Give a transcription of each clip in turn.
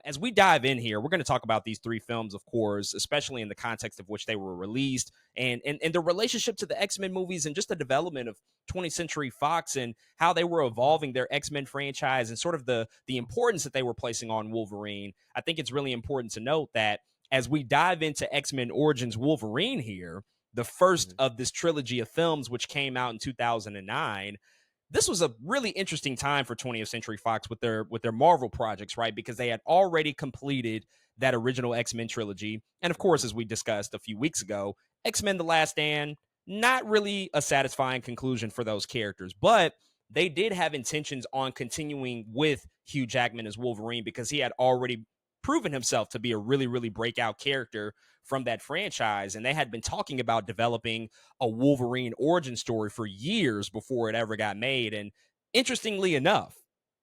as we dive in here, we're going to talk about these three films, of course, especially in the context of which they were released and the relationship to the X-Men movies and just the development of 20th Century Fox and how they were evolving their X-Men franchise and sort of the importance that they were placing on Wolverine. I think it's really important to note that as we dive into X-Men Origins Wolverine here, the first of this trilogy of films, which came out in 2009, this was a really interesting time for 20th Century Fox with their Marvel projects, right? Because they had already completed that original X-Men trilogy. And of course, as we discussed a few weeks ago, X-Men The Last Stand, not really a satisfying conclusion for those characters, but they did have intentions on continuing with Hugh Jackman as Wolverine because he had already proven himself to be a really, really breakout character from that franchise. And they had been talking about developing a Wolverine origin story for years before it ever got made. And interestingly enough,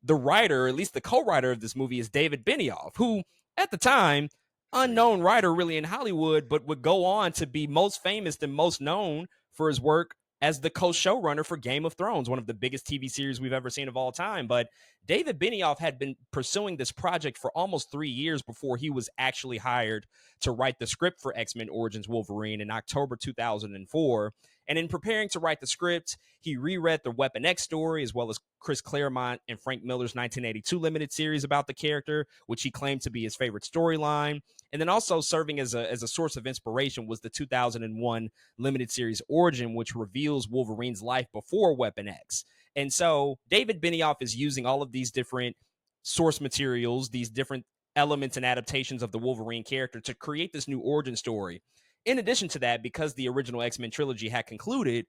the writer, or at least the co-writer of this movie, is David Benioff, who at the time, unknown writer really in Hollywood, but would go on to be most famous and most known for his work as the co-showrunner for Game of Thrones, one of the biggest TV series we've ever seen of all time. But David Benioff had been pursuing this project for almost 3 years before he was actually hired to write the script for X-Men Origins Wolverine in October 2004. And in preparing to write the script, he reread the Weapon X story, as well as Chris Claremont and Frank Miller's 1982 limited series about the character, which he claimed to be his favorite storyline. And then also serving as a source of inspiration was the 2001 limited series Origin, which reveals Wolverine's life before Weapon X. And so David Benioff is using all of these different source materials, these different elements and adaptations of the Wolverine character to create this new origin story. In addition to that, because the original X-Men trilogy had concluded,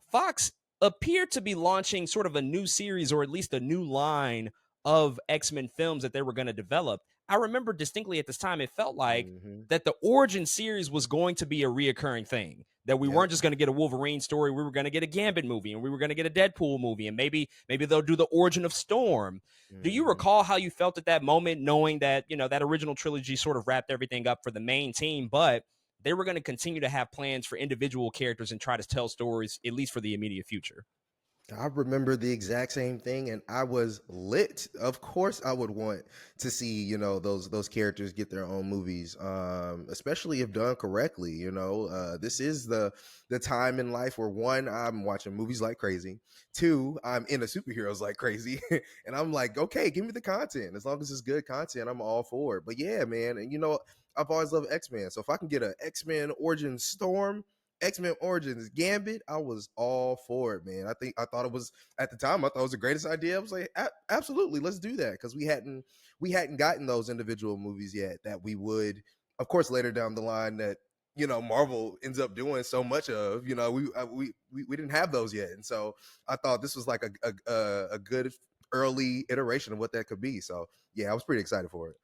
Fox appeared to be launching sort of a new series or at least a new line of X-Men films that they were going to develop. I remember distinctly at this time, it felt like that the origin series was going to be a reoccurring thing, that we weren't just going to get a Wolverine story. We were going to get a Gambit movie and we were going to get a Deadpool movie and maybe they'll do the origin of Storm. Do you recall how you felt at that moment, knowing that, that original trilogy sort of wrapped everything up for the main team, but they were going to continue to have plans for individual characters and try to tell stories, at least for the immediate future? I remember the exact same thing, and I was lit. Of course, I would want to see those characters get their own movies, especially if done correctly. This is the time in life where, one, I'm watching movies like crazy. Two, I'm into superheroes like crazy, and I'm like, okay, give me the content. As long as it's good content, I'm all for it. But yeah, man, and I've always loved X-Men, so if I can get an X-Men Origins Storm, X-Men Origins Gambit, I was all for it, man. I thought it was, at the time, I thought it was the greatest idea. I was like, absolutely, let's do that, because we hadn't gotten those individual movies yet that we would, of course, later down the line that Marvel ends up doing so much of. We didn't have those yet, and so I thought this was like a good early iteration of what that could be. So yeah, I was pretty excited for it.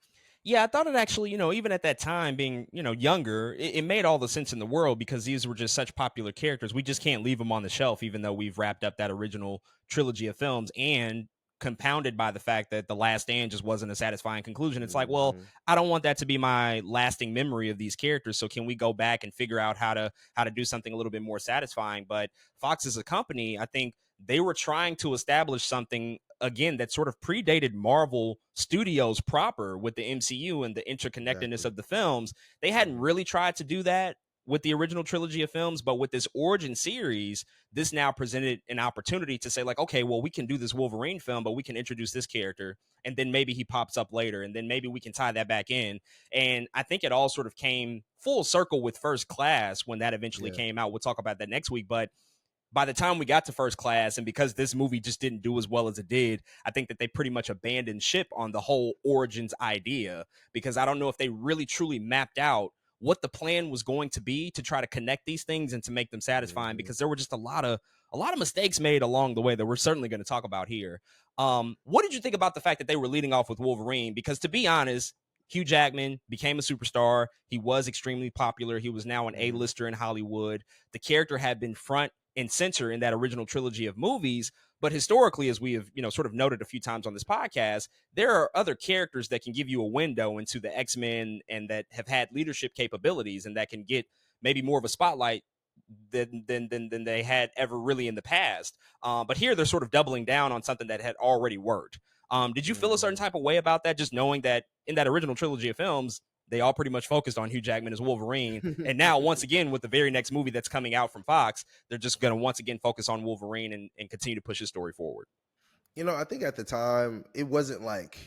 Yeah, I thought it actually, even at that time, being, younger, it made all the sense in the world because these were just such popular characters. We just can't leave them on the shelf, even though we've wrapped up that original trilogy of films, and compounded by the fact that The Last Stand just wasn't a satisfying conclusion. It's like, well, I don't want that to be my lasting memory of these characters. So can we go back and figure out how to do something a little bit more satisfying? But Fox as a company, I think they were trying to establish something, again, that sort of predated Marvel Studios proper with the MCU and the interconnectedness of the films. They hadn't really tried to do that with the original trilogy of films, but with this origin series, this now presented an opportunity to say, like, okay, well, we can do this Wolverine film, but we can introduce this character, and then maybe he pops up later, and then maybe we can tie that back in. And I think it all sort of came full circle with First Class when that eventually came out. We'll talk about that next week, but by the time we got to First Class, and because this movie just didn't do as well as it did, I think that they pretty much abandoned ship on the whole origins idea, because I don't know if they really truly mapped out what the plan was going to be to try to connect these things and to make them satisfying, because there were just a lot of mistakes made along the way that we're certainly going to talk about here. What did you think about the fact that they were leading off with Wolverine? Because to be honest, Hugh Jackman became a superstar. He was extremely popular. He was now an A-lister in Hollywood. The character had been front and center in that original trilogy of movies. But historically, as we have, sort of noted a few times on this podcast, there are other characters that can give you a window into the X-Men and that have had leadership capabilities and that can get maybe more of a spotlight than they had ever really in the past. But here they're sort of doubling down on something that had already worked. Did you feel a certain Mhm. type of way about that, just knowing that in that original trilogy of films, they all pretty much focused on Hugh Jackman as Wolverine, and now once again with the very next movie that's coming out from Fox, they're just going to once again focus on Wolverine and continue to push his story forward. I think at the time it wasn't like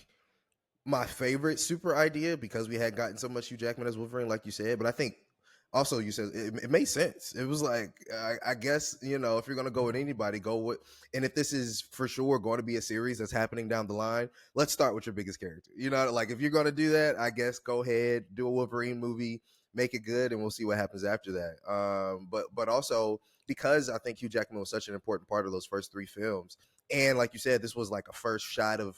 my favorite super idea because we had gotten so much Hugh Jackman as Wolverine, like you said. But I think also you said it made sense. It was like I guess if you're gonna go with anybody, go with. And if this is for sure going to be a series that's happening down the line, let's start with your biggest character. Like if you're gonna do that, I guess go ahead, do a Wolverine movie, make it good, and we'll see what happens after that. But also because I think Hugh Jackman was such an important part of those first three films, and like you said, this was like a first shot of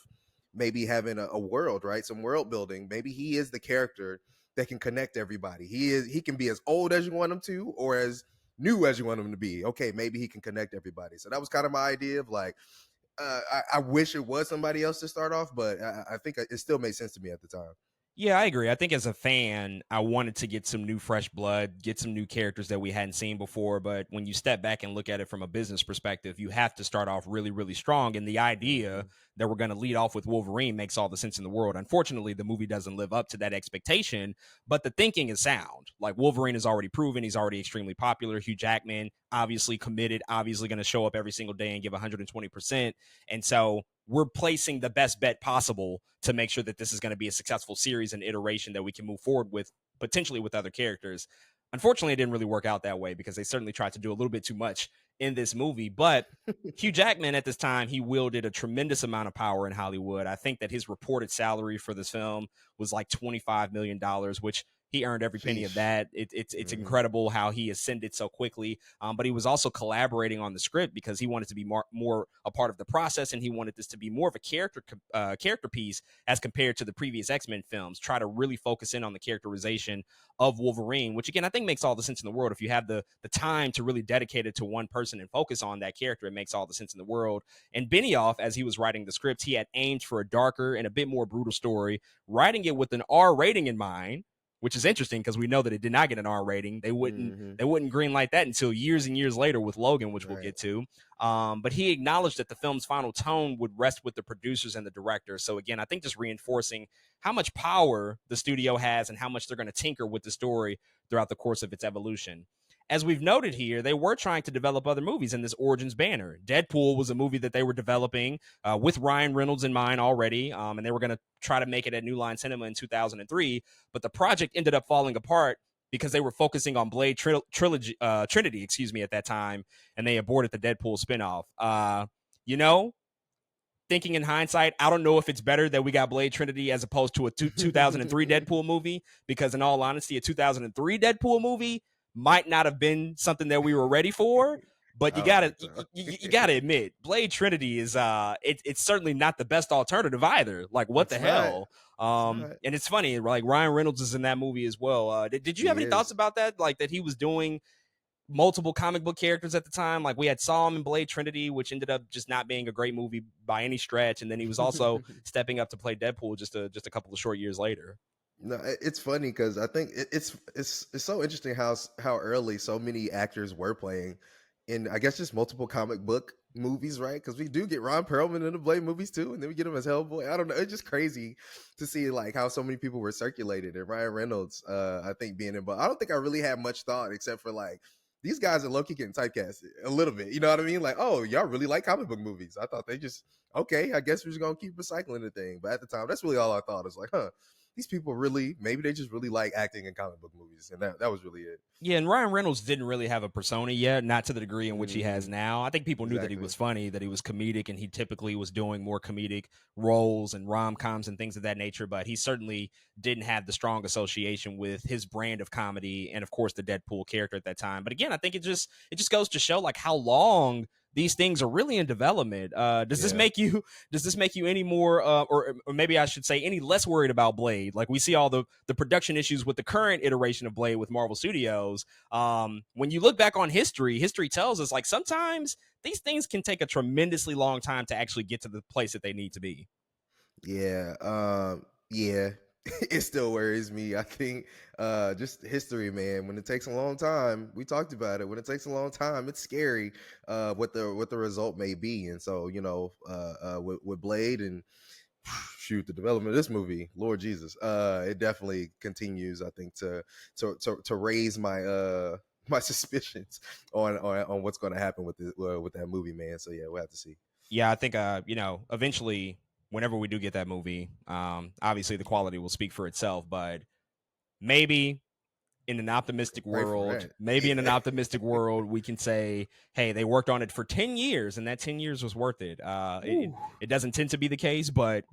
maybe having a world, right? Some world building. Maybe he is the character that can connect everybody. He can be as old as you want him to or as new as you want him to be. Okay, maybe he can connect everybody. So that was kind of my idea of like I wish it was somebody else to start off, but I think it still made sense to me at the time. Yeah, I agree. I think as a fan, I wanted to get some new fresh blood, get some new characters that we hadn't seen before. But when you step back and look at it from a business perspective, you have to start off really, really strong. And the idea Mhm. that we're going to lead off with Wolverine makes all the sense in the world. Unfortunately, the movie doesn't live up to that expectation, but the thinking is sound. Like Wolverine is already proven, he's already extremely popular. Hugh Jackman, obviously committed, obviously going to show up every single day and give 120%. And so we're placing the best bet possible to make sure that this is going to be a successful series and iteration that we can move forward with, potentially with other characters. Unfortunately, it didn't really work out that way because they certainly tried to do a little bit too much in this movie. But Hugh Jackman at this time, he wielded a tremendous amount of power in Hollywood. I think that his reported salary for this film was like $25 million, which he earned every penny of Sheesh. that. It's Mhm. incredible how he ascended so quickly. But he was also collaborating on the script because he wanted to be more a part of the process, and he wanted this to be more of a character piece as compared to the previous X-Men films. Try to really focus in on the characterization of Wolverine, which again I think makes all the sense in the world. If you have the time to really dedicate it to one person and focus on that character, it makes all the sense in the world. And Benioff, as he was writing the script, he had aimed for a darker and a bit more brutal story, writing it with an R rating in mind, which is interesting because we know that it did not get an R rating. They wouldn't Mhm. they wouldn't greenlight that until years and years later with Logan, which we'll Right. get to. But he acknowledged that the film's final tone would rest with the producers and the director. So again, I think just reinforcing how much power the studio has and how much they're going to tinker with the story throughout the course of its evolution. As we've noted here, they were trying to develop other movies in this Origins banner. Deadpool was a movie that they were developing with Ryan Reynolds in mind already, and they were going to try to make it at New Line Cinema in 2003. But the project ended up falling apart because they were focusing on Blade Trinity, at that time, and they aborted the Deadpool spinoff. You know, thinking in hindsight, I don't know if it's better that we got Blade Trinity as opposed to a 2003 Deadpool movie, because in all honesty, a 2003 Deadpool movie might not have been something that we were ready for. But I don't think so. you gotta admit, Blade Trinity is it's certainly not the best alternative either. Like what the It's not. hell? It's not. And it's funny, like Ryan Reynolds is in that movie as well. Did you have He any thoughts is. about that? Like that he was doing multiple comic book characters at the time. Like we had saw him in Blade Trinity, which ended up just not being a great movie by any stretch, and then he was also stepping up to play Deadpool just a couple of short years later. No, it's funny because I think it's so interesting how early so many actors were playing in, I guess, just multiple comic book movies, right? Because we do get Ron Perlman in the Blade movies too, and then we get him as Hellboy. I don't know, it's just crazy to see like how so many people were circulated, and Ryan Reynolds, I think being in. But I don't think I really had much thought except for like these guys are low key getting typecasted a little bit. You know what I mean? Like, oh, y'all really like comic book movies? I thought they just okay. I guess we're just gonna keep recycling the thing. But at the time, that's really all I thought. Is like, huh, these people really, maybe they just really like acting in comic book movies, and that was really it. Yeah, and Ryan Reynolds didn't really have a persona yet, not to the degree in which he has Hmm. now. I think people knew that he Exactly. was funny, that he was comedic, and he typically was doing more comedic roles and rom coms and things of that nature. But he certainly didn't have the strong association with his brand of comedy, and of course the Deadpool character at that time. But again, I think it just goes to show like how long these things are really in development. Does this Yeah. make you does this make you any more, or maybe I should say, any less worried about Blade? Like we see all the production issues with the current iteration of Blade with Marvel Studios. When you look back on history tells us like sometimes these things can take a tremendously long time to actually get to the place that they need to be. Yeah. Yeah. it still worries me. I think just history, man. When it takes a long time, we talked about it. When it takes a long time, it's scary what the result may be. And so, with Blade and shoot the development of this movie, Lord Jesus, it definitely continues, I think, to raise my my suspicions on what's going to happen with that movie, man. So yeah, we'll have to see. Yeah, I think eventually, whenever we do get that movie, obviously the quality will speak for itself, but maybe in an optimistic Pray for world, that. Yeah. we can say, hey, they worked on it for 10 years and that 10 years was worth it. Woo. It doesn't tend to be the case, but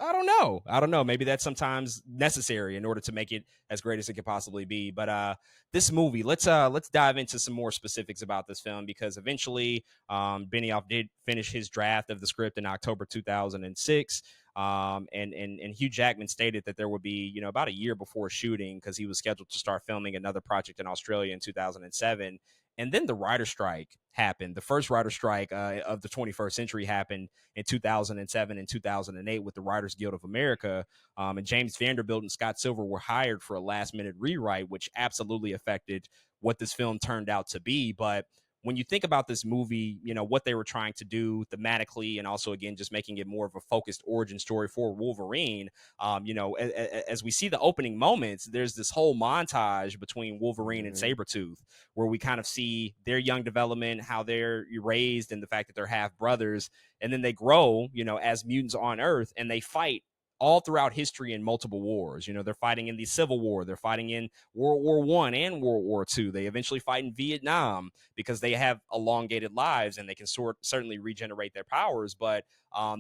I don't know. I don't know. Maybe that's sometimes necessary in order to make it as great as it could possibly be. But this movie, let's dive into some more specifics about this film, because eventually Benioff did finish his draft of the script in October 2006. And Hugh Jackman stated that there would be, about a year before shooting, because he was scheduled to start filming another project in Australia in 2007. And then the writer strike happened. The first writer strike of the 21st century happened in 2007 and 2008 with the Writers Guild of America. And James Vanderbilt and Scott Silver were hired for a last minute rewrite, which absolutely affected what this film turned out to be. But when you think about this movie, what they were trying to do thematically, and also, again, just making it more of a focused origin story for Wolverine, as we see the opening moments, there's this whole montage between Wolverine and Hmm. Sabretooth, where we kind of see their young development, how they're raised, and the fact that they're half brothers. And then they grow, as mutants on Earth, and they fight all throughout history in multiple wars. They're fighting in the Civil War, they're fighting in World War One and World War Two. They eventually fight in Vietnam because they have elongated lives and they can certainly regenerate their powers. But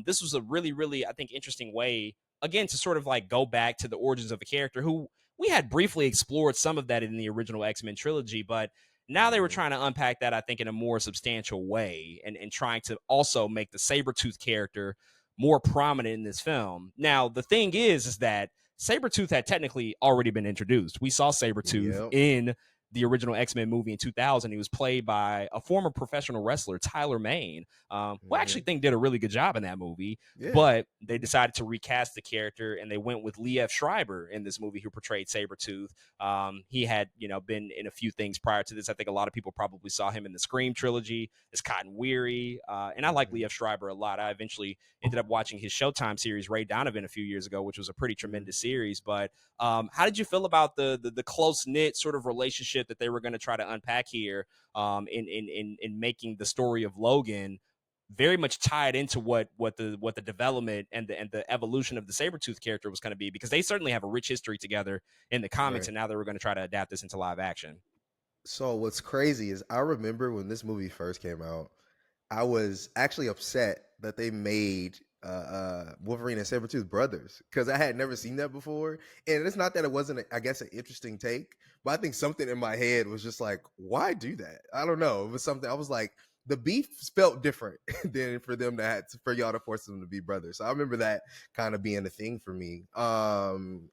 this was a really, really, I think, interesting way, again, to sort of like go back to the origins of a character who we had briefly explored some of that in the original X-Men trilogy, but now they were Hmm. trying to unpack that, I think, in a more substantial way, and trying to also make the Sabretooth character more prominent in this film. Now, the thing is that Sabretooth had technically already been introduced. We saw Sabretooth Yep. in the original X-Men movie in 2000. He was played by a former professional wrestler, Tyler Mane, who I actually Hmm. think did a really good job in that movie. Yeah. But they decided to recast the character, and they went with Lee F. Schreiber in this movie, who portrayed Sabretooth. He had, been in a few things prior to this. I think a lot of people probably saw him in the Scream trilogy as Cotton Weary. And I like Lee Hmm. F. Schreiber a lot. I eventually ended up watching his Showtime series, Ray Donovan, a few years ago, which was a pretty tremendous series. But how did you feel about the close knit sort of relationship that they were going to try to unpack here, in making the story of Logan very much tied into what the development and the evolution of the Sabretooth character was going to be, because they certainly have a rich history together in the comics, Right. and now they were going to try to adapt this into live action. So what's crazy is I remember when this movie first came out, I was actually upset that they made Wolverine and Sabretooth brothers, because I had never seen that before. And it's not that it wasn't, I guess, an interesting take, but I think something in my head was just like, why do that? I don't know. It was something I was like, the beef felt different than for them for y'all to force them to be brothers. So I remember that kind of being a thing for me. And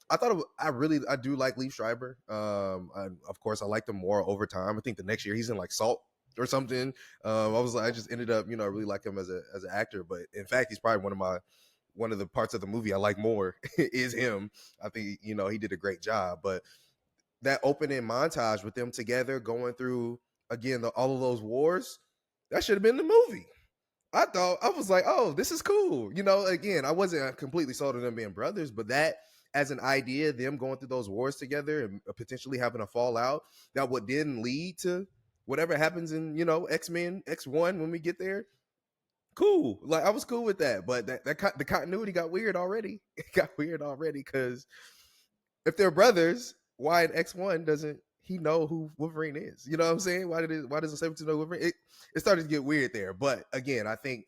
I thought I do like Lee Schreiber. Of course, I liked him more over time. I think the next year he's in like Salt or something. I just ended up, I really like him as an actor. But in fact, he's probably one of the parts of the movie I like more is him. I think he did a great job. But that opening montage with them together going through again all of those wars, that should have been the movie. I was like, oh, this is cool. Again, I wasn't completely sold on them being brothers, but that as an idea, them going through those wars together and potentially having a fallout that would then lead to whatever happens in X-Men X1 when we get there. Cool. Like I was cool with that, but the continuity got weird already. It got weird already because if they're brothers, why in X1 doesn't he know who Wolverine is? You know what I'm saying? Why does the Sabretooth know Wolverine? It started to get weird there. But again, I think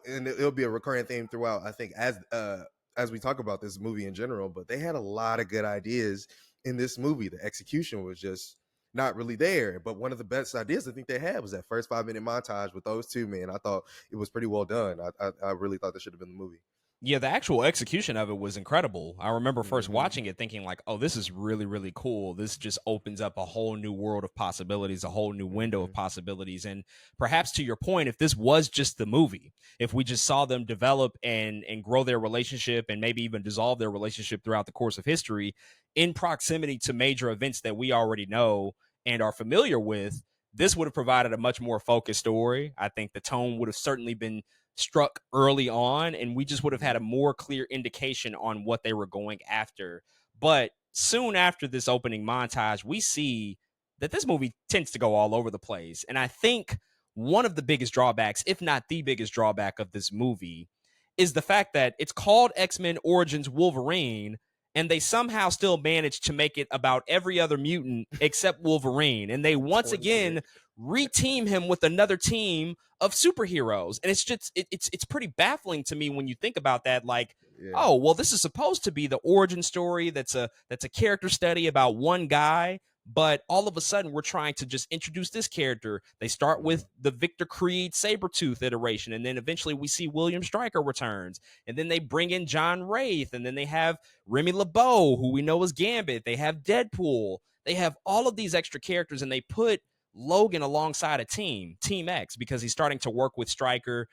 and it'll be a recurring theme throughout. I think as we talk about this movie in general, but they had a lot of good ideas in this movie. The execution was just not really there. But one of the best ideas I think they had was that first 5 minute montage with those two men. I thought it was pretty well done. I really thought that should have been the movie. Yeah, the actual execution of it was incredible. I remember first Hmm. watching it thinking like, "Oh, this is really really cool. This just opens up a whole new world of possibilities, a whole new window of Hmm. possibilities." And perhaps to your point, if this was just the movie, if we just saw them develop and grow their relationship and maybe even dissolve their relationship throughout the course of history in proximity to major events that we already know and are familiar with, this would have provided a much more focused story. I think the tone would have certainly been struck early on, and we just would have had Hmm. a more clear indication on what they were going after. But soon after this opening montage, we see that this movie tends to go all over the place. And I think one of the biggest drawbacks, if not the biggest drawback of this movie, is the fact that it's called X-Men Origins Wolverine, and they somehow still manage to make it about every other mutant except Wolverine. And they once Totally did. again reteam him with another team of superheroes, and it's just it's pretty baffling to me when you think about that. Like, Yeah. oh well, this is supposed to be the origin story. That's a character study about one guy, but all of a sudden we're trying to just introduce this character. They start Hmm. with the Victor Creed Sabretooth iteration, and then eventually we see William Stryker returns, and then they bring in John Wraith, and then they have Remy LeBeau, who we know as Gambit. They have Deadpool. They have all of these extra characters, and they put Logan alongside a Team X, because he's starting to work with Stryker,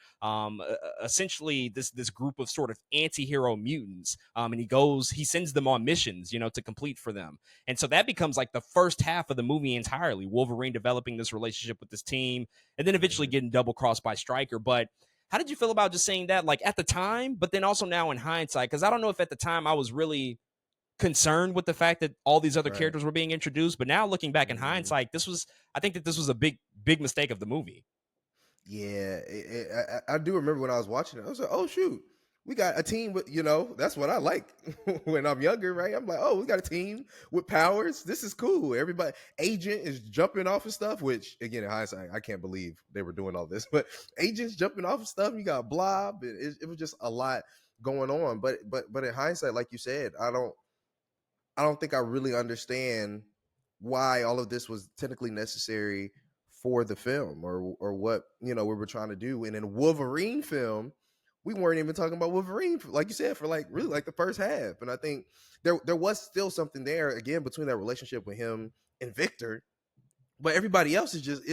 essentially this group of sort of anti-hero mutants, and he sends them on missions, to complete for them. And so that becomes like the first half of the movie entirely. Wolverine developing this relationship with this team, and then eventually Hmm. getting double crossed by Stryker. But how did you feel about just saying that, like at the time, but then also now in hindsight? Because I don't know if at the time I was really concerned with the fact that all these other Right. characters were being introduced, but now looking back in Hmm. hindsight, I think that this was a big mistake of the movie. Yeah, I do remember when I was watching it. I was like, "Oh shoot, we got a team with That's what I like when I'm younger, right? I'm like, "Oh, we got a team with powers. This is cool. Everybody, Agent is jumping off of stuff." Which, again, in hindsight, I can't believe they were doing all this. But Agent's jumping off of stuff. You got Blob. It was just a lot going on. But in hindsight, like you said, I don't think I really understand why all of this was technically necessary for the film, or what we were trying to do. And in Wolverine film, we weren't even talking about Wolverine, like you said, for like really like the first half. And I think there was still something there again between that relationship with him and Victor, but everybody else is just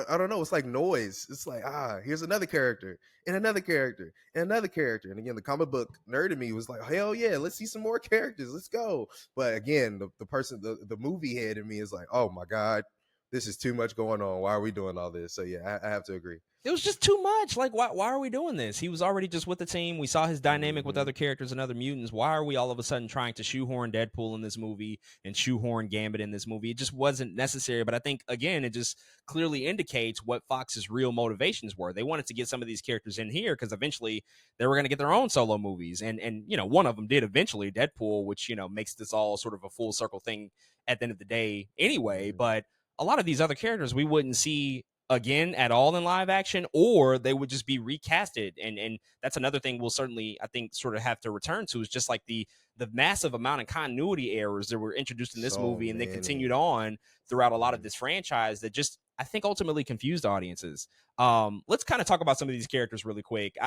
I don't know, it's like noise. It's like, here's another character and another character and another character. And again, the comic book nerd in me was like, hell yeah, let's see some more characters, let's go. But again, the movie head in me is like, oh my god, this is too much going on. Why are we doing all this? So yeah, I have to agree. It was just too much. Like, why are we doing this? He was already just with the team. We saw his dynamic with Hmm. other characters and other mutants. Why are we all of a sudden trying to shoehorn Deadpool in this movie and shoehorn Gambit in this movie? It just wasn't necessary. But I think, again, it just clearly indicates what Fox's real motivations were. They wanted to get some of these characters in here because eventually they were going to get their own solo movies. And one of them did eventually, Deadpool, which, makes this all sort of a full circle thing at the end of the day anyway. Hmm. But a lot of these other characters we wouldn't see again at all in live action, or they would just be recasted. And that's another thing we'll certainly, I think, sort of have to return to, is just like the massive amount of continuity errors that were introduced in this So movie and then continued many. on throughout a lot of Hmm. this franchise that just, I think, ultimately confused audiences. Let's kind of talk about some of these characters really quick.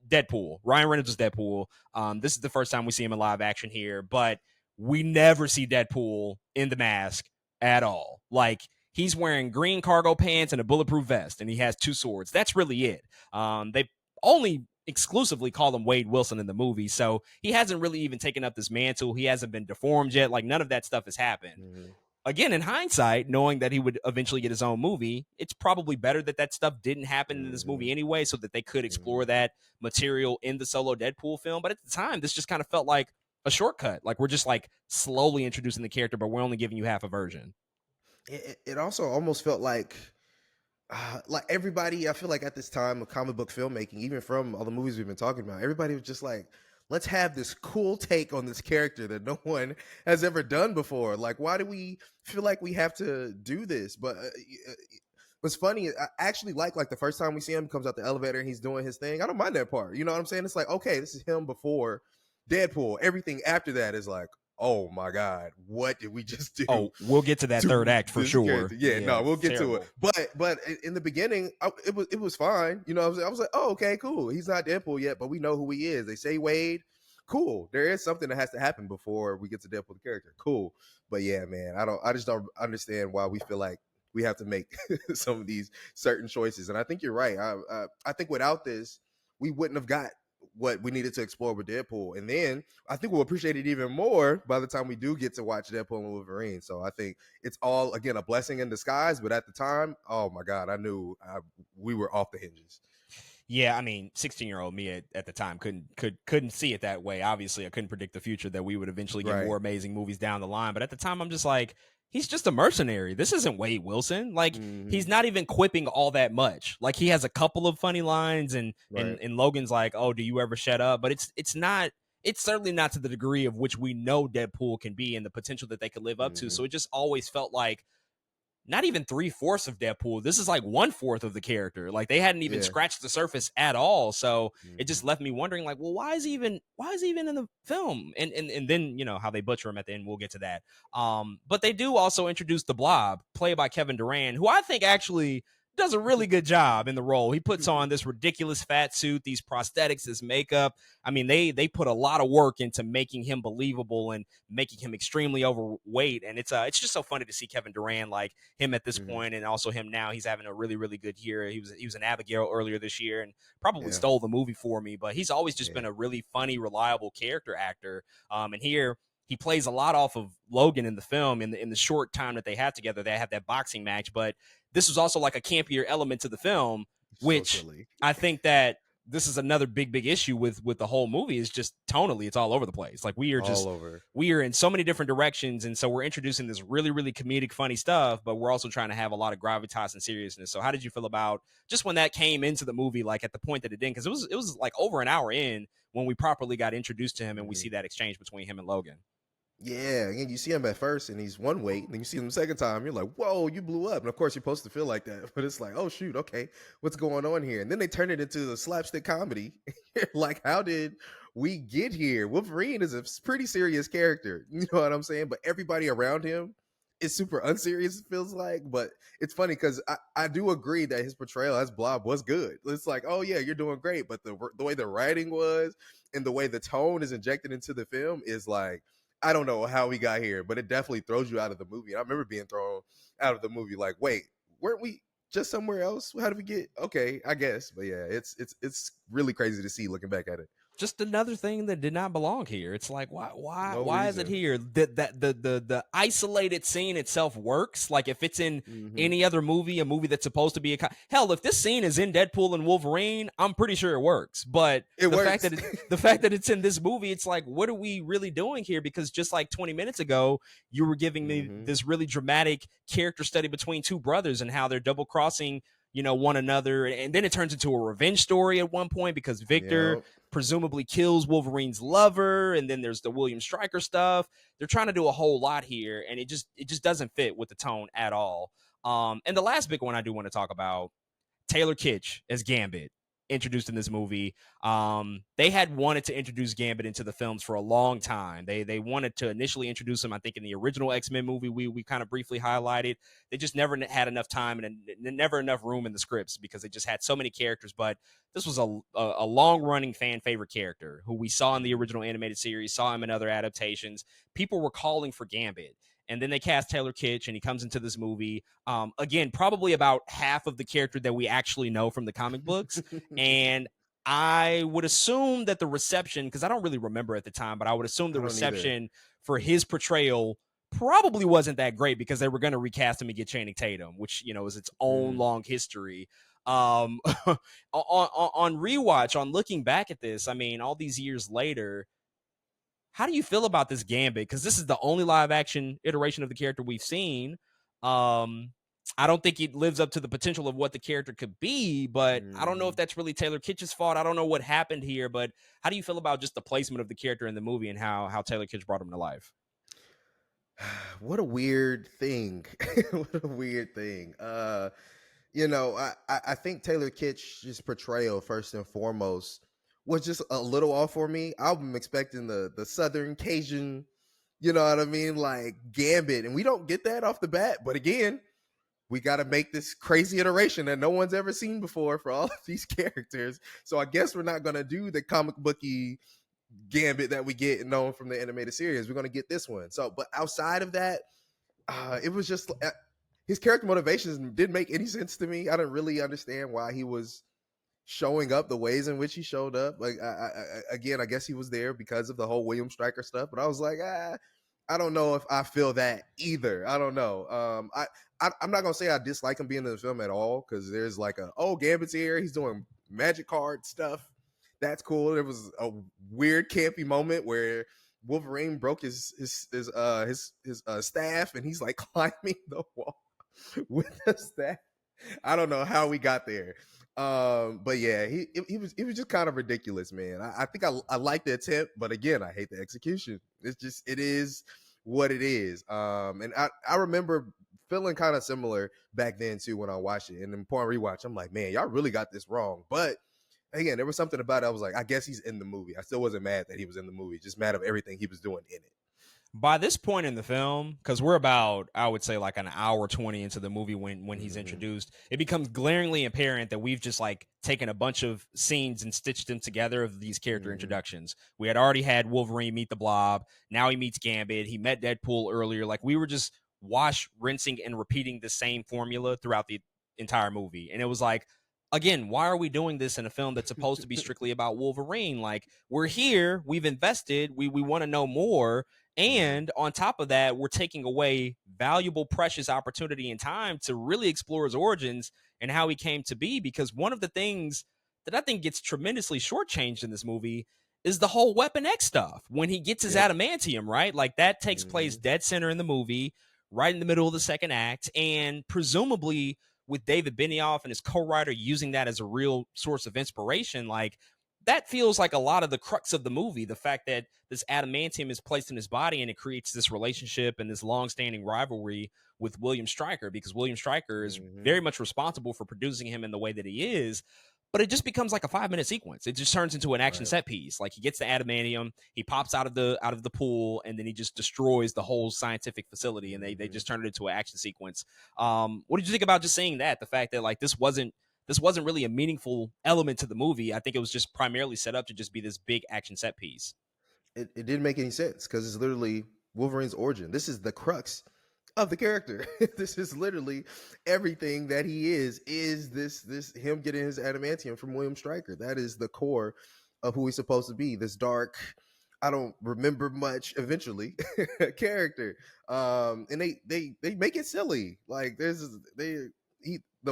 Deadpool, Ryan Reynolds is Deadpool. This is the first time we see him in live action here, but we never see Deadpool in the mask at all. Like, he's wearing green cargo pants and a bulletproof vest, and he has two swords. That's really it. They only exclusively call him Wade Wilson in the movie, so he hasn't really even taken up this mantle. He hasn't been deformed yet. Like, none of that stuff has happened. Hmm. Again, in hindsight, knowing that he would eventually get his own movie, it's probably better that that stuff didn't happen in this Hmm. movie anyway, so that they could explore Hmm. that material in the solo Deadpool film. But at the time, this just kind of felt like a shortcut. Like, we're just like slowly introducing the character, but we're only giving you half a version. It also almost felt like everybody, I feel like at this time of comic book filmmaking, even from all the movies we've been talking about, everybody was just like, let's have this cool take on this character that no one has ever done before. Like, why do we feel like we have to do this? But what's funny, I actually like the first time we see him, comes out the elevator and he's doing his thing. I don't mind that part. You know what I'm saying? It's like, okay, this is him before Deadpool. Everything after that is like, oh my God, what did we just do Oh, we'll get to that third to act for this sure. character? Yeah, Yeah, no, we'll it's get to it. terrible. But in the beginning, it was fine. You know, I was like, oh, okay, cool. He's not Deadpool yet, but we know who he is. They say Wade. Cool. There is something that has to happen before we get to Deadpool the character. Cool. But yeah, man, I just don't understand why we feel like we have to make some of these certain choices. And I think you're right. I think without this, we wouldn't have got what we needed to explore with Deadpool. And then I think we'll appreciate it even more by the time we do get to watch Deadpool and Wolverine. So I think it's all, again, a blessing in disguise. But at the time, oh my God, I knew we were off the hinges. Yeah, I mean, 16-year-old me at the time couldn't see it that way. Obviously, I couldn't predict the future that we would eventually get Right. more amazing movies down the line. But at the time, I'm just like, he's just a mercenary. This isn't Wade Wilson. Like, he's Mm-hmm. not even quipping all that much. Like, he has a couple of funny lines, and Right. Logan's like, "Oh, do you ever shut up?" But it's not. It's certainly not to the degree of which we know Deadpool can be and the potential that they could live up to. Mm-hmm. So it just always felt like not even 3/4 of Deadpool. This is like 1/4 of the character. Like they hadn't even Yeah. scratched the surface at all. So it Mm-hmm. just left me wondering, like, well, why is he even in the film? And then how they butcher him at the end. We'll get to that. But they do also introduce the Blob, played by Kevin Durant, who I think actually does a really good job in the role. He puts on this ridiculous fat suit, these prosthetics, this makeup. I mean, they put a lot of work into making him believable and making him extremely overweight. And it's just so funny to see Kevin Durant, like him at this Mm-hmm. point, and also him now. He's having a really, really good year. He was an Abigail earlier this year, and probably Yeah. stole the movie for me. But he's always just Yeah. been a really funny, reliable character actor. And here he plays a lot off of Logan in the film. In the short time that they have together, they have that boxing match. But this was also like a campier element to the film, So which silly. I think that this is another big issue with the whole movie. Is just tonally, it's all over the place. Like All over. we are in so many different directions, and so we're introducing this really, really comedic, funny stuff, but we're also trying to have a lot of gravitas and seriousness. So how did you feel about just when that came into the movie, like at the point that it did? Because it was like over an hour in when we properly got introduced to him, and we Mm-hmm. see that exchange between him and Logan. Yeah, and you see him at first, and he's one weight, and then you see him the second time, you're like, "Whoa, you blew up!" And of course, you're supposed to feel like that, but it's like, "Oh shoot, okay, what's going on here?" And then they turn it into a slapstick comedy. Like, how did we get here? Wolverine is a pretty serious character, you know what I'm saying? But everybody around him is super unserious. It feels like, but it's funny because I do agree that his portrayal as Blob was good. It's like, oh yeah, you're doing great, but the way the writing was and the way the tone is injected into the film is like, I don't know how we got here, but it definitely throws you out of the movie. And I remember being thrown out of the movie like, wait, weren't we just somewhere else? How did we get? Okay, I guess. But yeah, it's really crazy to see looking back at it. Just another thing that did not belong here. It's like No why is it reason. here? That the isolated scene itself works. Like if it's in Hmm. any other movie, a movie that's supposed to be hell, if this scene is in Deadpool and Wolverine, I'm pretty sure it works. But It works. the fact that it's in this movie, it's like, what are we really doing here? Because just like 20 minutes ago, you were giving me Hmm. this really dramatic character study between two brothers and how they're double crossing one another, and then it turns into a revenge story at one point because Victor Yeah. presumably kills Wolverine's lover, and then there's the William Stryker stuff. They're trying to do a whole lot here, and it just doesn't fit with the tone at all. And the last big one I do want to talk about, Taylor Kitsch as Gambit, introduced in this movie. They had wanted to introduce Gambit into the films for a long time. They wanted to initially introduce him, I think, in the original X-Men movie we kind of briefly highlighted. They just never had enough time and never enough room in the scripts because they just had so many characters. But this was a long-running fan favorite character who we saw in the Hmm. original animated series, saw him in other adaptations. People were calling for Gambit. And then they cast Taylor Kitsch, and he comes into this movie. Again, probably about half of the character that we actually know from the comic books. And I would assume that the reception, because I don't really remember at the time, but I would assume the I don't either. reception for his portrayal probably wasn't that great because they were going to recast him and get Channing Tatum, which, is its own Mm. long history. On rewatch, on looking back at this, I mean, all these years later, how do you feel about this Gambit? Because this is the only live action iteration of the character we've seen. Um, I don't think it lives up to the potential of what the character could be, but I don't know if Hmm. that's really Taylor Kitsch's fault. I don't know what happened here, but how do you feel about just the placement of the character in the movie and how Taylor Kitsch brought him to life? What a weird thing. What a weird thing. I think Taylor Kitsch's portrayal, first and foremost, was just a little off for me. I'm expecting the Southern Cajun, You know what I mean? Like Gambit, and we don't get that off the bat. But again, we got to make this crazy iteration that no one's ever seen before for all of these characters. So I guess we're not gonna do the comic booky Gambit that we get known from the animated series. We're gonna get this one. So, but outside of that, it was just his character motivations didn't make any sense to me. I didn't really understand why he was showing up the ways in which he showed up. Like, again, I guess he was there because of the whole William Stryker stuff. But I was like, I don't know if I feel that either. I don't know. I'm not gonna say I dislike him being in the film at all, because there's like Gambit's here. He's doing magic card stuff. That's cool. There was a weird campy moment where Wolverine broke his staff, and he's like climbing the wall with the staff. I don't know how we got there. But yeah, he was just kind of ridiculous, man. I think I like the attempt, but again, I hate the execution. It is what it is. And I remember feeling kind of similar back then too when I watched it. And then upon rewatch, I'm like, man, y'all really got this wrong. But again, there was something about it. I was like, I guess he's in the movie. I still wasn't mad that he was in the movie, just mad of everything he was doing in it. By this point in the film, because we're about, I would say, like an hour 20 into the movie when he's introduced, it becomes glaringly apparent that we've just like taken a bunch of scenes and stitched them together of these character introductions. We had already had Wolverine meet the Blob. Now he meets Gambit. He met Deadpool earlier. Like, we were just rinsing and repeating the same formula throughout the entire movie. And it was like, again, why are we doing this in a film that's supposed to be strictly about Wolverine? Like, we're here, we've invested, we want to know more. And on top of that, we're taking away valuable, precious opportunity and time to really explore his origins and how he came to be. Because one of the things that I think gets tremendously shortchanged in this movie is the whole Weapon X stuff. When he gets his adamantium, right? Like, that takes place dead center in the movie, right in the middle of the second act. And presumably with David Benioff and his co-writer using that as a real source of inspiration, like, that feels like a lot of the crux of the movie. The fact that this adamantium is placed in his body and it creates this relationship and this long-standing rivalry with William Stryker, because William Stryker is very much responsible for producing him in the way that he is. But it just becomes like a 5-minute sequence. It just turns into an action set piece. Like, he gets the adamantium, he pops out of the pool, and then he just destroys the whole scientific facility, and they just turn it into an action sequence. What did you think about just seeing that? The fact that, like, this wasn't really a meaningful element to the movie. I think it was just primarily set up to just be this big action set piece. It didn't make any sense, because it's literally Wolverine's origin. This is the crux of the character. This is literally everything that he is this him getting his adamantium from William Stryker. That is the core of who he's supposed to be. This dark, I don't remember much eventually character. And they make it silly. Like, the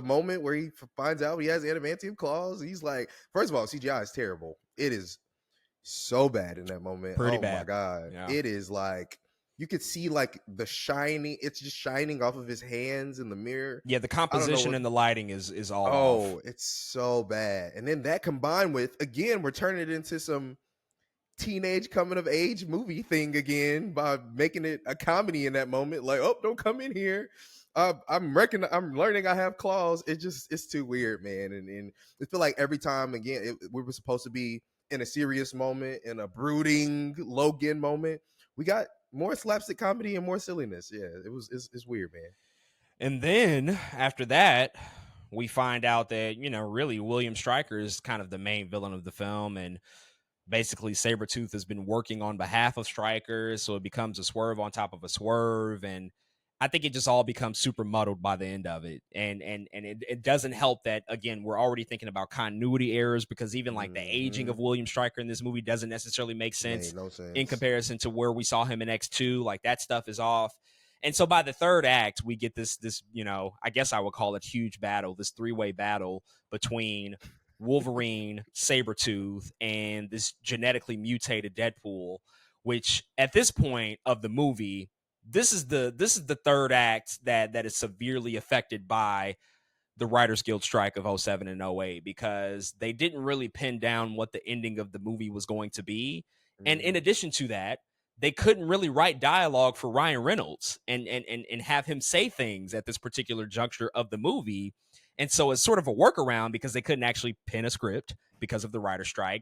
moment where he finds out he has adamantium claws, he's like, first of all, CGI is terrible. It is so bad in that moment. Pretty oh bad. My god. Yeah. It is like, you could see like the shining, it's just shining off of his hands in the mirror. Yeah, the composition and the lighting is all off. It's so bad. And then that combined with, again, we're turning it into some teenage coming of age movie thing again by making it a comedy in that moment. Like, don't come in here. I'm learning I have claws. It's too weird, man. And I feel like every time, again, we were supposed to be in a serious moment, in a brooding Logan moment, we got more slapstick comedy and more silliness. Yeah, it's weird, man. And then after that, we find out that, really William Stryker is kind of the main villain of the film, and basically Sabretooth has been working on behalf of Stryker, so it becomes a swerve on top of a swerve, and I think it just all becomes super muddled by the end of it. And it doesn't help that, again, we're already thinking about continuity errors, because even like the aging of William Stryker in this movie doesn't necessarily make sense, no sense in comparison to where we saw him in X2. Like, that stuff is off. And so by the third act, we get this, I guess I would call it huge battle, this 3-way battle between Wolverine, Sabretooth, and this genetically mutated Deadpool, which at this point of the movie, this is the third act that is severely affected by the Writers Guild strike of 07 and 08, because they didn't really pin down what the ending of the movie was going to be. And in addition to that, they couldn't really write dialogue for Ryan Reynolds and have him say things at this particular juncture of the movie. And so it's sort of a workaround, because they couldn't actually pin a script because of the writer strike.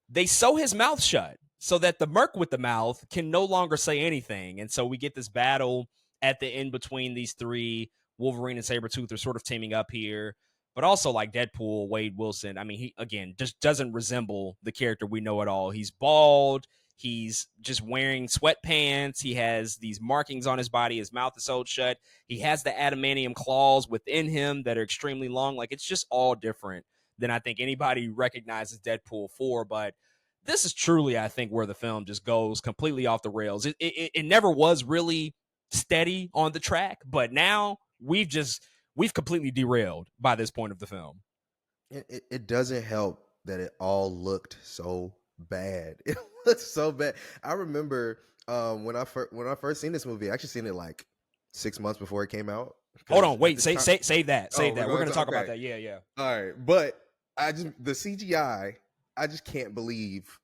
They sew his mouth shut. so that the merc with the mouth can no longer say anything. And so we get this battle at the end between these three. Wolverine and Sabretooth are sort of teaming up here, but also like Deadpool, Wade Wilson. I mean, he, again, just doesn't resemble the character we know at all. He's bald. He's just wearing sweatpants. He has these markings on his body. His mouth is sewed shut. He has the adamantium claws within him that are extremely long. Like, it's just all different than I think anybody recognizes Deadpool for. But this is truly, I think, where the film just goes completely off the rails. It never was really steady on the track, but now we've completely derailed by this point of the film. It doesn't help that it all looked so bad. It looked so bad. I remember when I first seen this movie. I actually seen it like 6 months before it came out. Hold Because on, at wait, the say time, say save that, oh, save that. We're gonna talk about okay. that. Yeah, yeah. All right, but the CGI, I just can't believe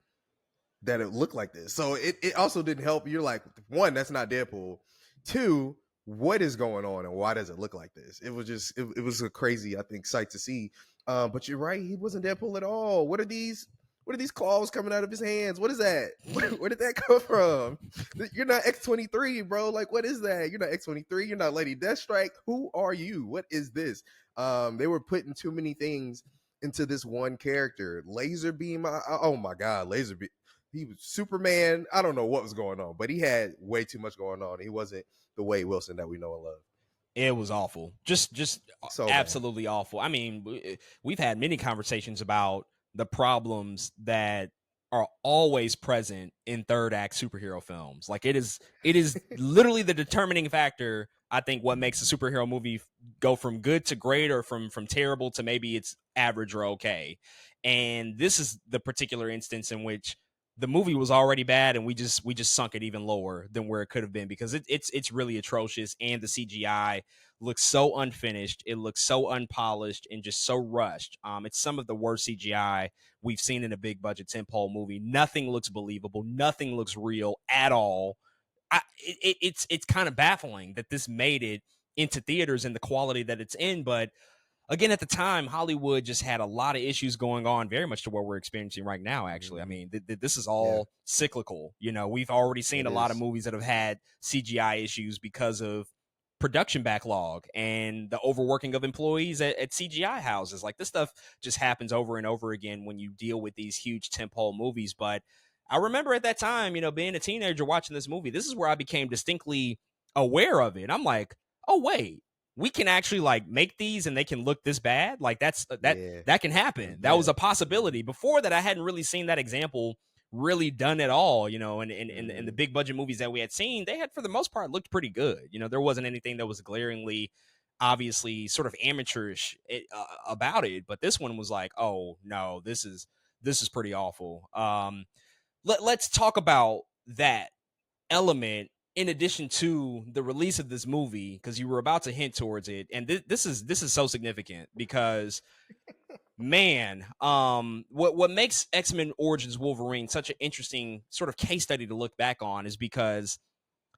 that it looked like this. So it also didn't help. You're like, one, that's not Deadpool. Two, what is going on and why does it look like this? It was just it was a crazy, I think, sight to see. But you're right, he wasn't Deadpool at all. What are these? What are these claws coming out of his hands? What is that? Where did that come from? You're not X-23, bro. Like, what is that? You're not X-23. You're not Lady Deathstrike. Who are you? What is this? They were putting too many things into this one character. Laser beam. Oh my God, laser beam. He was Superman. I don't know what was going on, but he had way too much going on. He wasn't the Wade Wilson that we know and love. It was awful. Just So bad. absolutely awful. I mean, we've had many conversations about the problems that are always present in third act superhero films. Like, it is literally the determining factor, I think, what makes a superhero movie go from good to great, or from terrible to maybe it's average or okay. And this is the particular instance in which the movie was already bad, and we just sunk it even lower than where it could have been, because it's really atrocious, and the CGI looks so unfinished. It looks so unpolished and just so rushed. It's some of the worst CGI we've seen in a big budget tentpole movie. Nothing looks believable. Nothing looks real at all. It's kind of baffling that this made it into theaters in the quality that it's in, but again, at the time, Hollywood just had a lot of issues going on, very much to what we're experiencing right now, actually. I Mhm. mean, this is Yeah, all cyclical. We've already seen it a lot of is. movies that have had CGI issues because of production backlog and the overworking of employees at CGI houses. Like, this stuff just happens over and over again when you deal with these huge tentpole movies. But I remember at that time, being a teenager watching this movie, this is where I became distinctly aware of it. I'm like, oh, wait, we can actually like make these and they can look this bad. Like, Yeah, that can happen. That was yeah. a possibility. Before that, I hadn't really seen that example really done at all. In the Mhm. big budget movies that we had seen, they had for the most part looked pretty good. There wasn't anything that was glaringly, obviously, sort of amateurish about it. But this one was like, oh no, this is pretty awful. Let's talk about that element in addition to the release of this movie, because you were about to hint towards it, and this is so significant because, man, what makes X-Men Origins Wolverine such an interesting sort of case study to look back on is because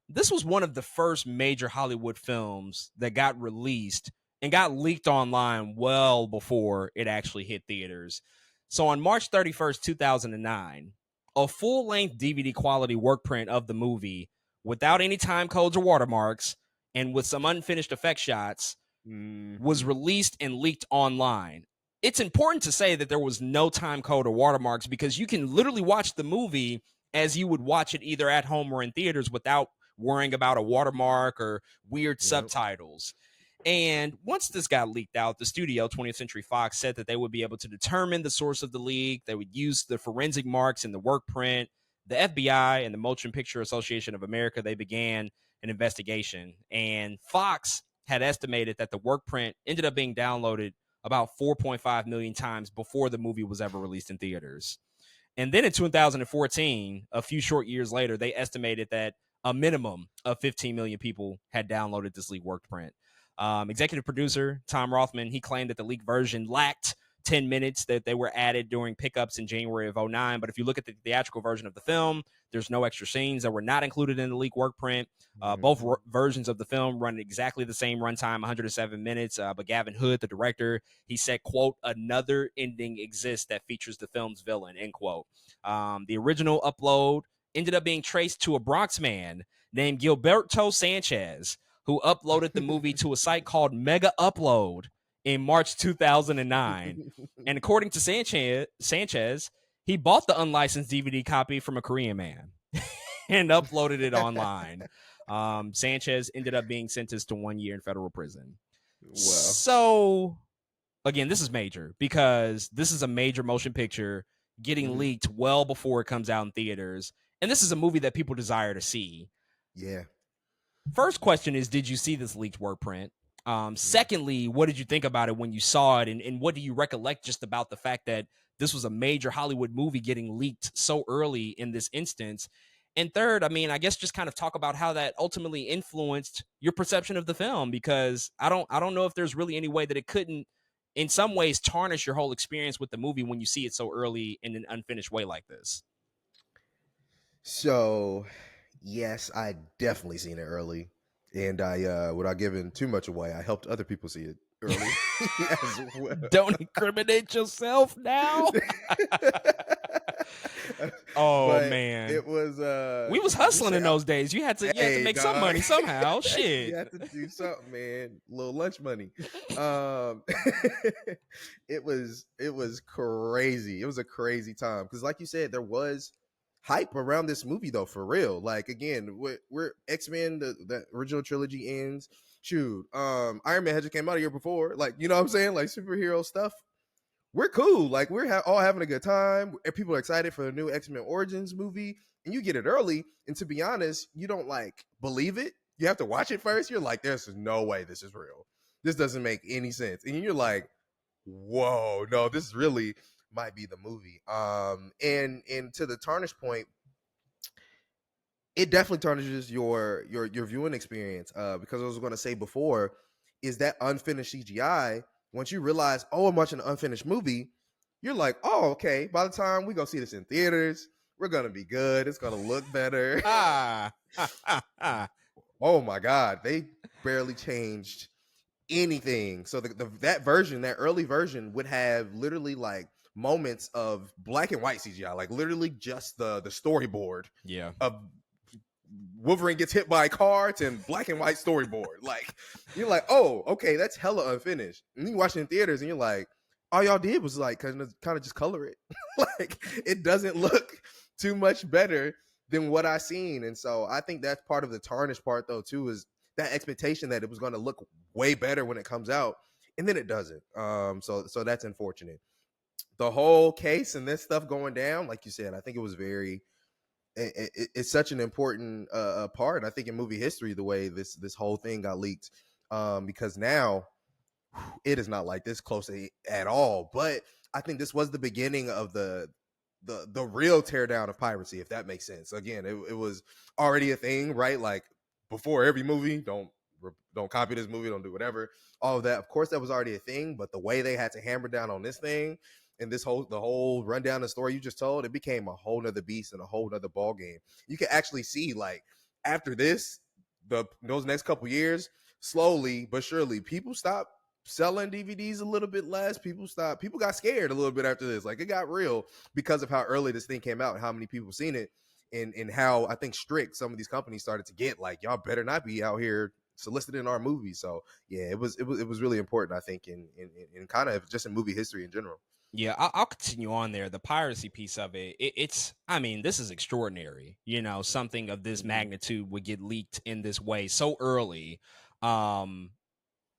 this was one of the first major Hollywood films that got released and got leaked online well before it actually hit theaters. So on March 31st, 2009, a full length DVD quality work print of the movie without any time codes or watermarks and with some unfinished effect shots was Mhm. released and leaked online. It's important to say that there was no time code or watermarks, because you can literally watch the movie as you would watch it either at home or in theaters without worrying about a watermark or weird Yep. subtitles. And once this got leaked out, the studio, 20th Century Fox, said that they would be able to determine the source of the leak. They would use the forensic marks in the work print. The FBI and the Motion Picture Association of America, they began an investigation. And Fox had estimated that the work print ended up being downloaded about 4.5 million times before the movie was ever released in theaters. And then in 2014, a few short years later, they estimated that a minimum of 15 million people had downloaded this leaked work print. Executive producer Tom Rothman, he claimed that the leaked version lacked 10 minutes that they were added during pickups in January of 09. But if you look at the theatrical version of the film, there's no extra scenes that were not included in the leaked work print. Both versions of the film run exactly the same runtime, 107 minutes. But Gavin Hood, the director, he said, quote, "Another ending exists that features the film's villain," end quote. The original upload ended up being traced to a Bronx man named Gilberto Sanchez, who uploaded the movie to a site called Mega Upload in March 2009. And according to Sanchez, he bought the unlicensed DVD copy from a Korean man and uploaded it online. Sanchez ended up being sentenced to 1 year in federal prison. Wow. So, again, this is major because this is a major motion picture getting leaked well before it comes out in theaters. And this is a movie that people desire to see. Yeah. First question is, did you see this leaked work print? Secondly, what did you think about it when you saw it? And what do you recollect just about the fact that this was a major Hollywood movie getting leaked so early in this instance? And third, I mean, I guess just kind of talk about how that ultimately influenced your perception of the film, because I don't know if there's really any way that it couldn't, in some ways, tarnish your whole experience with the movie when you see it so early in an unfinished way like this. So, yes, I definitely seen it early. And I, without giving too much away, I helped other people see it early as well. Don't incriminate yourself now. But man, it was we was hustling in those days. You had to make some money somehow. Shit, you had to do something, man. A little lunch money. It was crazy. It was a crazy time because, like you said, there was hype around this movie though, for real. Like, again, we're X-Men, the original trilogy ends. Shoot, Iron Man had just came out a year before. Like, you know what I'm saying? Like, superhero stuff. We're cool. Like, we're all having a good time. People are excited for the new X-Men Origins movie, and you get it early. And to be honest, you don't like believe it. You have to watch it first. You're like, there's no way this is real. This doesn't make any sense. And you're like, whoa, no, this really might be the movie. And to the tarnish point, it definitely tarnishes your viewing experience. Because I was going to say before, is that unfinished CGI. Once you realize, oh, I'm watching an unfinished movie, you're like, oh, okay. By the time we go see this in theaters, we're gonna be good. It's gonna look better. Oh my God, they barely changed anything. So that version, that early version, would have literally like moments of black and white CGI, like literally just the storyboard. Yeah. Of Wolverine gets hit by a car to black and white storyboard. Like, you're like, oh, okay, that's hella unfinished. And you watch it in theaters and you're like, all y'all did was like kind of just color it. Like, it doesn't look too much better than what I seen. And so I think that's part of the tarnish part though too, is that expectation that it was going to look way better when it comes out, and then it doesn't. So that's unfortunate. The whole case and this stuff going down, like you said, I think it was it's such an important part, I think, in movie history, the way this whole thing got leaked, because now it is not like this close at all. But I think this was the beginning of the real teardown of piracy, if that makes sense. Again, it was already a thing, right? Like, before every movie, don't copy this movie, don't do whatever, all of that. Of course, that was already a thing, but the way they had to hammer down on this thing, and the whole rundown of story you just told, it became a whole nother beast and a whole nother ball game. You can actually see, like, after this, those next couple years, slowly but surely, people stopped selling DVDs a little bit less. People got scared a little bit after this. Like, it got real because of how early this thing came out and how many people seen it, and how, I think, strict some of these companies started to get. Like, y'all better not be out here soliciting our movies. So yeah, it was really important, I think, in kind of just in movie history in general. Yeah, I'll continue on there. The piracy piece of it's, I mean, this is extraordinary. You know, something of this magnitude would get leaked in this way so early. And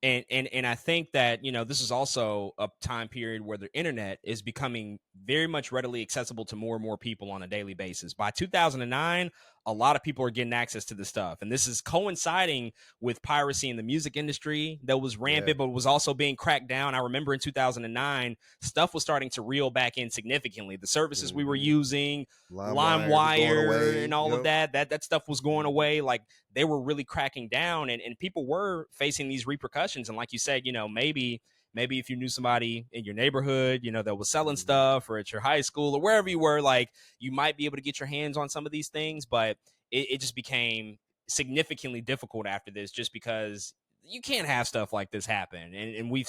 I think that, you know, this is also a time period where the internet is becoming very much readily accessible to more and more people on a daily basis. By 2009, a lot of people are getting access to this stuff. And this is coinciding with piracy in the music industry that was rampant, but was also being cracked down. I remember in 2009, stuff was starting to reel back in significantly. The services we were using, LimeWire and all of that stuff was going away. Like, they were really cracking down, and people were facing these repercussions. And like you said, you know, maybe maybe if you knew somebody in your neighborhood, that was selling Mhm. stuff, or at your high school or wherever you were, like you might be able to get your hands on some of these things. But it just became significantly difficult after this, just because you can't have stuff like this happen. And Yeah. we've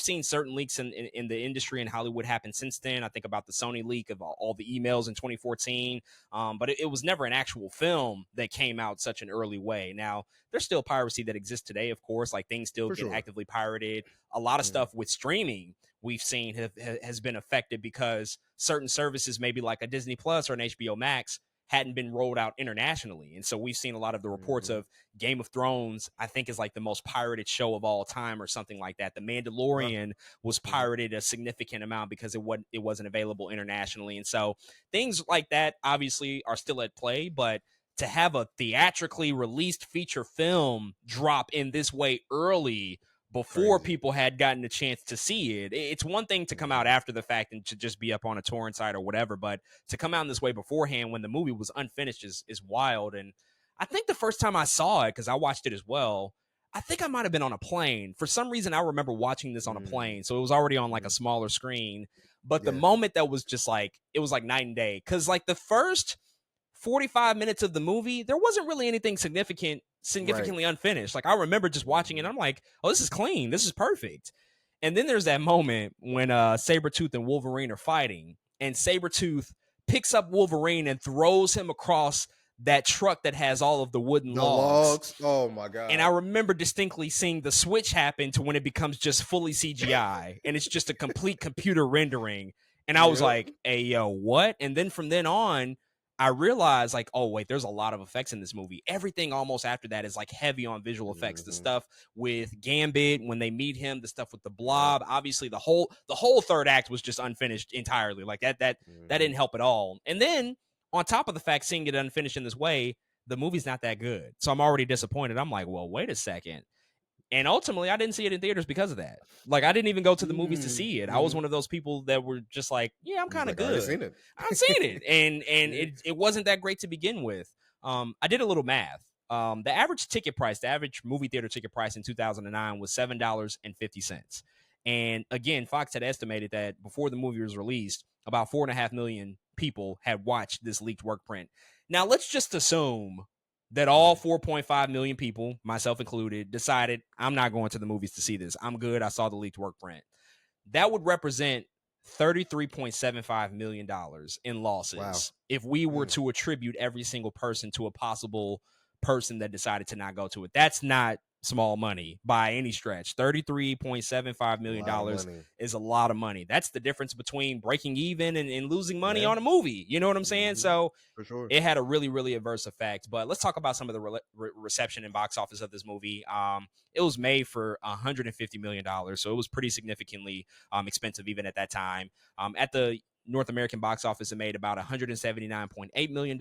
seen certain leaks in the industry and Hollywood happen since then. I think about the Sony leak of all the emails in 2014. But it was never an actual film that came out such an early way. Now, there's still piracy that exists today, of course, like things still For get sure. actively pirated. A lot of Mhm. stuff with streaming we've seen has been affected because certain services, maybe like a Disney Plus or an HBO Max, hadn't been rolled out internationally. And so we've seen a lot of the reports Mhm. of Game of Thrones, I think, is like the most pirated show of all time or something like that. The Wow. Mandalorian was Mhm. pirated a significant amount because it wasn't available internationally. And so things like that obviously are still at play, but to have a theatrically released feature film drop in this way early before Crazy. people had gotten a chance to see it. It's one thing to come out Mhm. after the fact and to just be up on a torrent site or whatever, but to come out in this way beforehand when the movie was unfinished is wild. And I think the first time I saw it, because I watched it as well, I think I might have been on a plane. For some reason, I remember watching this on a Mm. plane. So it was already on like a Mhm. smaller screen. But the Yeah. moment that was just like, it was like night and day. Cause like the first 45 minutes of the movie, there wasn't really anything Right. significantly unfinished. Like I remember just watching it, and Mhm. I'm like, oh, this is clean. This is perfect. And then there's that moment when Sabretooth and Wolverine are fighting, and Sabretooth picks up Wolverine and throws him across that truck that has all of the wooden The logs. logs. Oh my And I god. remember distinctly seeing the switch happen to when it becomes just fully CGI and it's just a complete computer rendering. And I was Yep. like, hey, yo, what? And then from then on, I realized, like, oh, wait, there's a lot of effects in this movie. Everything almost after that is like heavy on visual effects. The Mhm. stuff with Gambit when they meet him, the stuff with the Yep. Blob. Obviously, the whole third act was just unfinished entirely. Like that Mhm. didn't help at all. And then on top of the fact, seeing it unfinished in this way, the movie's not that good. So I'm already disappointed. I'm like, well, wait a second. And ultimately, I didn't see it in theaters because of that. Like, I didn't even go to the movies to Mm. see it. I was Mhm. one of those people that were just like, yeah, I'm He's kind of like, I already good. seen it. I've seen it. And Yeah. it wasn't that great to begin with. I did a little math. The average ticket price, the average movie theater ticket price in 2009 was $7.50. And again, Fox had estimated that before the movie was released, about 4.5 million people had watched this leaked work print. Now, let's just assume that all Mhm. 4.5 million people, myself included, decided I'm not going to the movies to see this. I'm good. I saw the leaked work print. That would represent $33.75 million in Wow. losses if we were Mm. to attribute every single person to a possible person that decided to not go to it. That's not small money by any stretch. $33.75 A million lot of dollars money. is a lot of money. That's the difference between breaking even and losing money Yeah. on a movie. You know what I'm saying? Mhm. So For sure. it had a really, really adverse effect. But let's talk about some of the reception and box office of this movie. It was made for $150 million, so it was pretty significantly expensive even at that time. At the North American box office, it made about $179.8 million.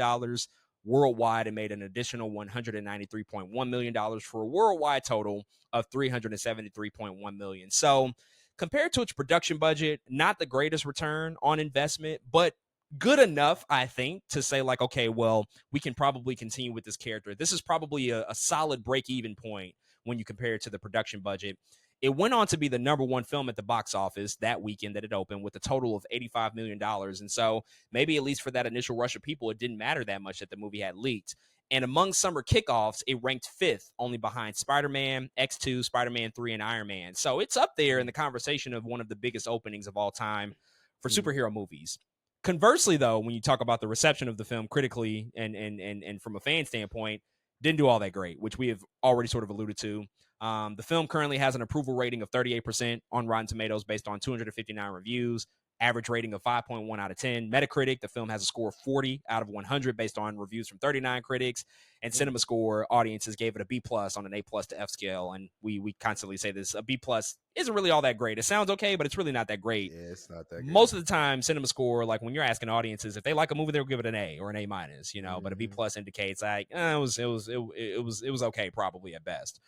Worldwide, it made an additional $193.1 million for a worldwide total of $373.1 million. So compared to its production budget, not the greatest return on investment, but good enough, I think, to say, like, okay, well, we can probably continue with this character. This is probably a solid break even point when you compare it to the production budget. It went on to be the number one film at the box office that weekend that it opened with a total of $85 million. And so maybe at least for that initial rush of people, it didn't matter that much that the movie had leaked. And among summer kickoffs, it ranked fifth, only behind Spider Man, X2, Spider Man 3, and Iron Man. So it's up there in Mhm. the conversation of one of the biggest openings of all time for Mhm. superhero movies. Conversely, though, when you talk about the reception of the film critically and from a fan standpoint, didn't do all that great, which we have already sort of alluded to. The film currently has an approval rating of 38% on Rotten Tomatoes based on 259 reviews, average rating of 5.1 out of 10. Metacritic, the film has a score of 40 out of 100 based on reviews from 39 critics. And Mm. Cinema Score audiences gave it a B plus on an A plus to F scale. And we constantly say this: a B plus isn't really all that great. It sounds okay, but it's really not that great. Yeah, it's not that Most good. of the time, Cinema Score, like when you're asking audiences if they like a movie, they'll give it an A or an A minus. But a B Mhm. plus indicates like it was okay, probably at best.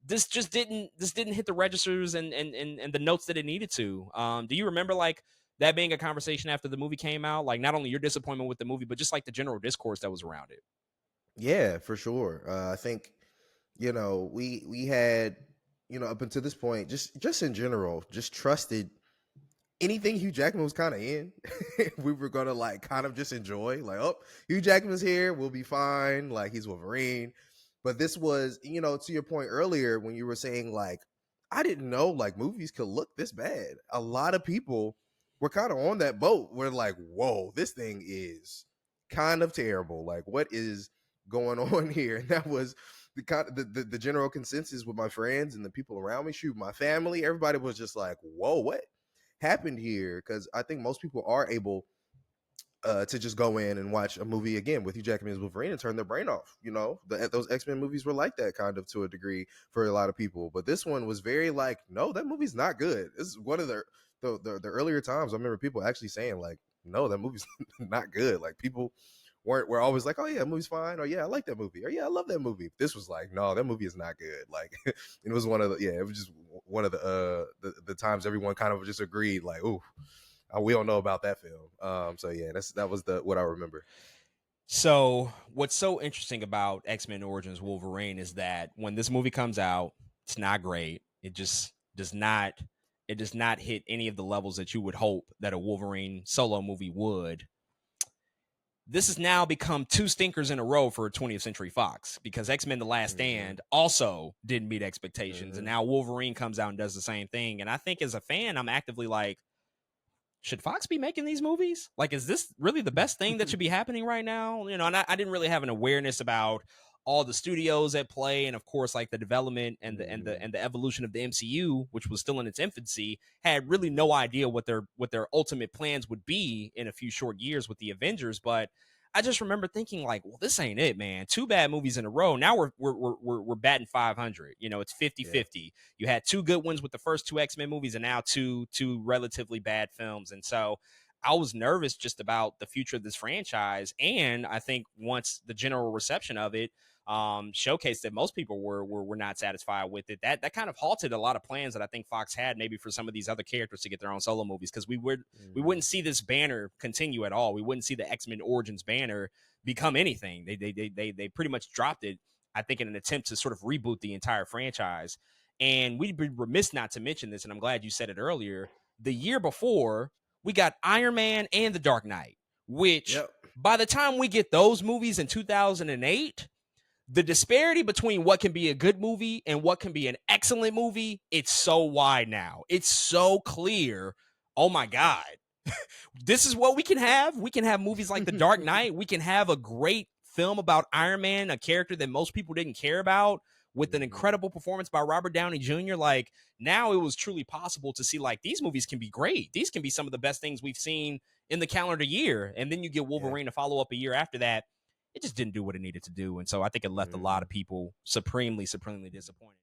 This didn't hit the registers and the notes that it needed to. Do you remember like that being a conversation after the movie came out? Like not only your disappointment with the movie, but just like the general discourse that was around it. Yeah, for sure. I think we had. up until this point, just in general, just trusted anything Hugh Jackman was kind of in. We were gonna like kind of just enjoy, like, oh, Hugh Jackman's here, we'll be fine. Like he's Wolverine. But this was, to your point earlier when you were saying like, I didn't know like movies could look this bad. A lot of people were kind of on that boat. We're like, whoa, this thing is kind of terrible. Like, what is going on here? And that was the kind of the general consensus with my friends and the people around me. Shoot, my family, everybody was just like, whoa, what happened here? Because I think most people are able to just go in and watch a movie again with Hugh Jackman as Wolverine and turn their brain off. Those X-Men movies were like that kind of to a degree for a lot of people. But this one was very like, no, that movie's not good. This is one of the earlier times I remember people actually saying like, no, that movie's not good. Like people were always like, oh yeah, that movie's fine, or yeah, I like that movie, or yeah, I love that movie. This was like, no, that movie is not good. Like it was it was just one of the times everyone kind of just agreed like, ooh, we don't know about that film. So yeah, that was what I remember. So what's so interesting about X-Men Origins Wolverine is that when this movie comes out, it's not great. It just does not hit any of the levels that you would hope that a Wolverine solo movie would. This has now become two stinkers in a row for 20th Century Fox, because X-Men The Last Stand also didn't meet expectations. And now Wolverine comes out and does the same thing. And I think as a fan, I'm actively like, should Fox be making these movies? Like, is this really the best thing that should be happening right now? And I didn't really have an awareness about all the studios at play, and of course, like the development and the evolution of the MCU, which was still in its infancy. Had really no idea what their ultimate plans would be in a few short years with the Avengers. But I just remember thinking like, well, this ain't it, man. Two bad movies in a row. Now we're batting 500. It's 50-50. You had two good ones with the first two X-Men movies, and now two relatively bad films. And so I was nervous just about the future of this franchise. And I think once the general reception of it showcased that most people were not satisfied with it, that kind of halted a lot of plans that I think Fox had maybe for some of these other characters to get their own solo movies, because we wouldn't see this banner continue at all. We wouldn't see the X-Men Origins banner become anything. They pretty much dropped it, I think, in an attempt to sort of reboot the entire franchise. And we'd be remiss not to mention this, and I'm glad you said it earlier. The year before, we got Iron Man and The Dark Knight, which by the time we get those movies in 2008, the disparity between what can be a good movie and what can be an excellent movie, it's so wide now. It's so clear. Oh my God. This is what we can have. We can have movies like The Dark Knight. We can have a great film about Iron Man, a character that most people didn't care about, with an incredible performance by Robert Downey Jr. Like, now it was truly possible to see like these movies can be great. These can be some of the best things we've seen in the calendar year. And then you get Wolverine to follow up a year after that. It just didn't do what it needed to do. And so I think it left a lot of people supremely disappointed.